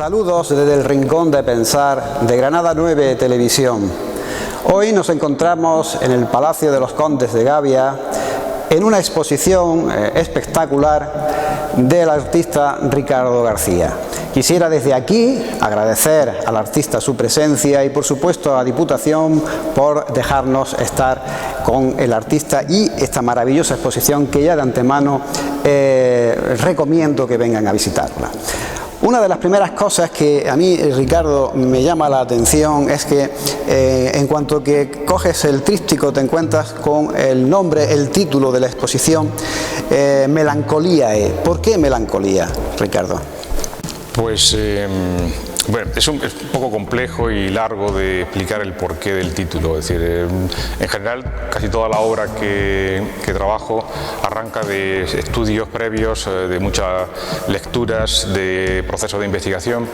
Saludos desde el Rincón de Pensar de Granada 9 Televisión. Hoy nos encontramos en el Palacio de los Condes de Gavia en una exposición espectacular del artista Ricardo García. Quisiera desde aquí agradecer al artista su presencia y por supuesto a la Diputación por dejarnos estar con el artista y esta maravillosa exposición que ya de antemano recomiendo que vengan a visitarla. Una de las primeras cosas que a mí, Ricardo, me llama la atención es que en cuanto que coges el tríptico te encuentras con el nombre, el título de la exposición, Melancolíae. ¿Por qué Melancolía, Ricardo? Pues bueno, es un poco complejo y largo de explicar el porqué del título. Es decir, en general casi toda la obra que trabajo arranca de estudios previos, de muchas lecturas, de procesos de investigación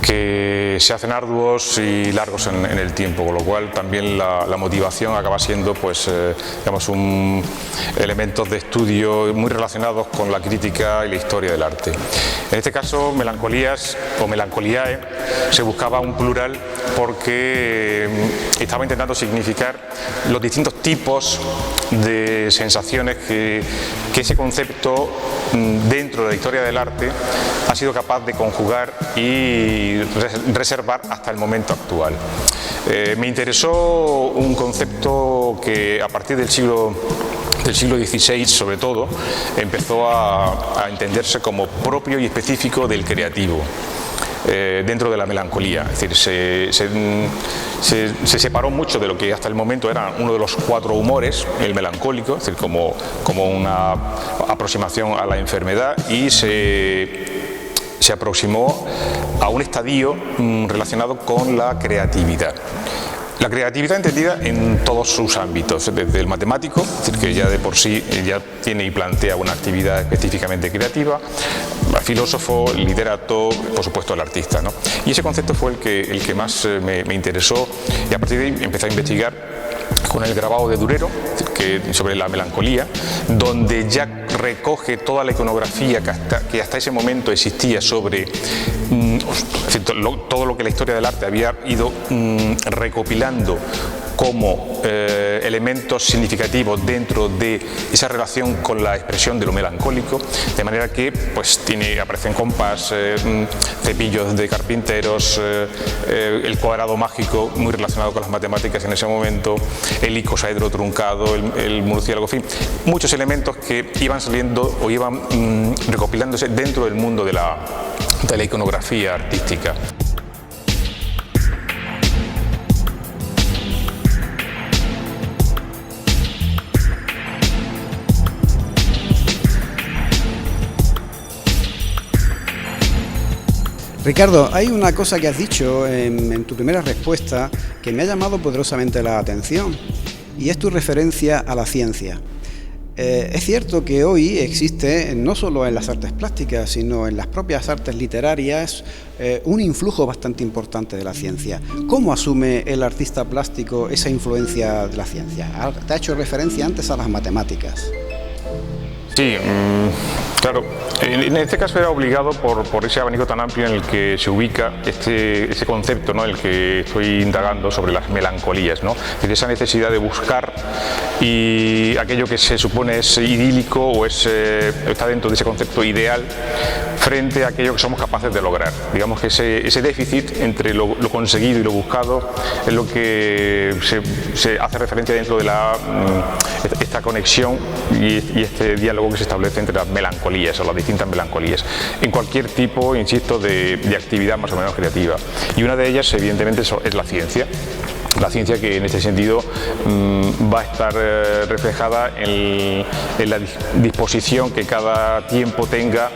que se hacen arduos y largos en el tiempo, con lo cual también la motivación acaba siendo, pues, digamos, elementos de estudio muy relacionados con la crítica y la historia del arte. En este caso, melancolías o melancolíae se buscaba un plural porque estaba intentando significar los distintos tipos de sensaciones que ese concepto dentro de la historia del arte ha sido capaz de conjugar y reservar hasta el momento actual. Me interesó un concepto que a partir del siglo XVI, sobre todo, empezó a entenderse como propio y específico del creativo. Dentro de la melancolía, es decir, se separó mucho de lo que hasta el momento era uno de los cuatro humores, el melancólico, es decir, como una aproximación a la enfermedad, y se aproximó a un estadio relacionado con la creatividad. La creatividad entendida en todos sus ámbitos, desde el matemático, es decir, que ya de por sí ya tiene y plantea una actividad específicamente creativa, el filósofo, el literato, por supuesto el artista, ¿no? Y ese concepto fue el que más me interesó, y a partir de ahí empecé a investigar con el grabado de Durero, sobre la melancolía, donde ya recoge toda la iconografía que hasta ese momento existía sobre todo lo que la historia del arte había ido recopilando como elementos significativos dentro de esa relación con la expresión de lo melancólico, de manera que pues aparecen compás, cepillos de carpinteros, el cuadrado mágico muy relacionado con las matemáticas en ese momento, el icosaedro truncado, el murciélago, en fin, muchos elementos que iban saliendo o iban recopilándose dentro del mundo de la iconografía artística. Ricardo, hay una cosa que has dicho en tu primera respuesta que me ha llamado poderosamente la atención, y es tu referencia a la ciencia. Es cierto que hoy existe, no solo en las artes plásticas, sino en las propias artes literarias, un influjo bastante importante de la ciencia. ¿Cómo asume el artista plástico esa influencia de la ciencia? Te ha hecho referencia antes a las matemáticas. Sí, claro, en este caso era obligado por ese abanico tan amplio en el que se ubica ese concepto, ¿no?, el que estoy indagando sobre las melancolías, ¿no? Es esa necesidad de buscar y aquello que se supone es idílico o está dentro de ese concepto ideal frente a aquello que somos capaces de lograr. Digamos que ese déficit entre lo conseguido y lo buscado es lo que se hace referencia dentro de esta conexión y este diálogo que se establece entre las melancolías o las distintas melancolías en cualquier tipo, insisto, de actividad más o menos creativa, y una de ellas evidentemente es la ciencia. La ciencia que en este sentido va a estar reflejada en la disposición que cada tiempo tenga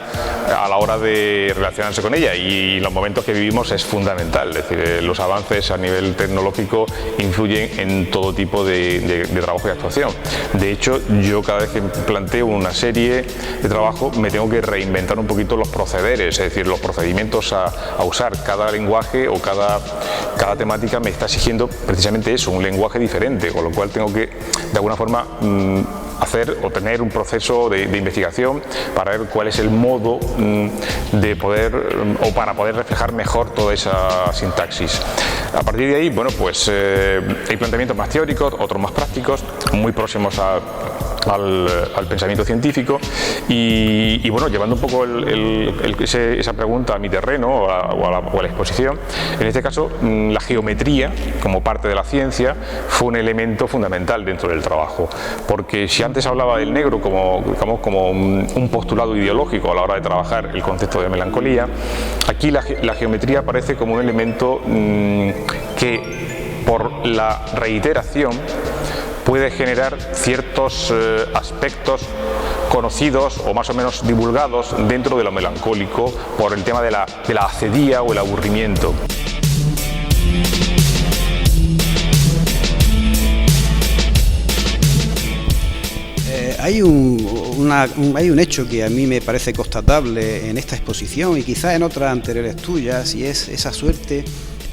a la hora de relacionarse con ella, y en los momentos que vivimos es fundamental. Es decir, los avances a nivel tecnológico influyen en todo tipo de trabajo y actuación. De hecho, yo cada vez que planteo una serie de trabajo me tengo que reinventar un poquito los procederes, es decir, los procedimientos a usar. Cada lenguaje o cada temática me está exigiendo precisamente eso, un lenguaje diferente, con lo cual tengo que, de alguna forma, hacer o tener un proceso de investigación para ver cuál es el modo de poder o para poder reflejar mejor toda esa sintaxis. A partir de ahí, bueno, pues hay planteamientos más teóricos, otros más prácticos, muy próximos al pensamiento científico y bueno, llevando un poco esa pregunta a mi terreno o a la exposición, en este caso la geometría como parte de la ciencia fue un elemento fundamental dentro del trabajo, porque si antes hablaba del negro como, digamos, como un postulado ideológico a la hora de trabajar el concepto de melancolía, aquí la geometría aparece como un elemento que por la reiteración puede generar ciertos aspectos conocidos o más o menos divulgados dentro de lo melancólico por el tema de la acedía o el aburrimiento. Hay un hecho que a mí me parece constatable en esta exposición y quizá en otras anteriores tuyas, y es esa suerte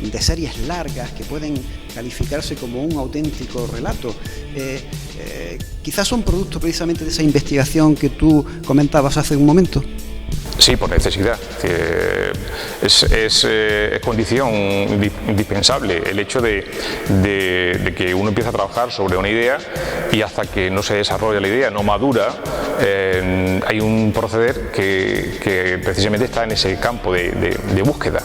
de series largas que pueden calificarse como un auténtico relato. Quizás son producto precisamente de esa investigación que tú comentabas hace un momento. Sí, por necesidad. Es condición indispensable el hecho de que uno empieza a trabajar sobre una idea y hasta que no se desarrolla la idea, no madura, hay un proceder que precisamente está en ese campo de búsqueda.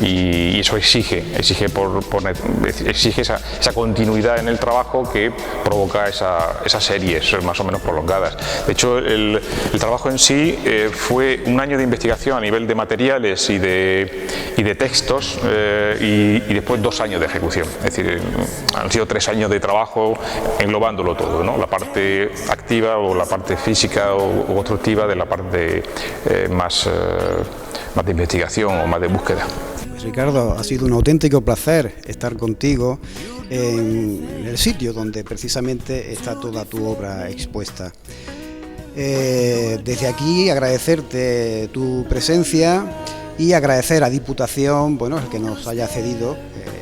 Y eso exige esa continuidad en el trabajo que provoca esas series más o menos prolongadas. De hecho, el trabajo en sí fue un año de investigación a nivel de materiales y de textos y después 2 años de ejecución. Es decir, han sido 3 años de trabajo englobándolo todo, ¿no? La parte activa o la parte física o constructiva de la parte más de investigación o más de búsqueda. Ricardo, ha sido un auténtico placer estar contigo en el sitio donde precisamente está toda tu obra expuesta. Desde aquí agradecerte tu presencia y agradecer a Diputación, bueno, el que nos haya cedido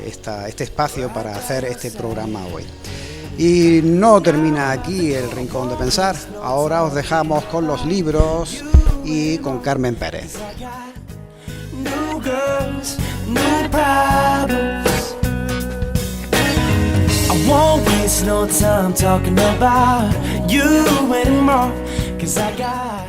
este espacio para hacer este programa hoy. Y no termina aquí el Rincón de Pensar, ahora os dejamos con los libros y con Carmen Pérez. New girls, new problems. I won't waste no time talking about you anymore, 'cause I got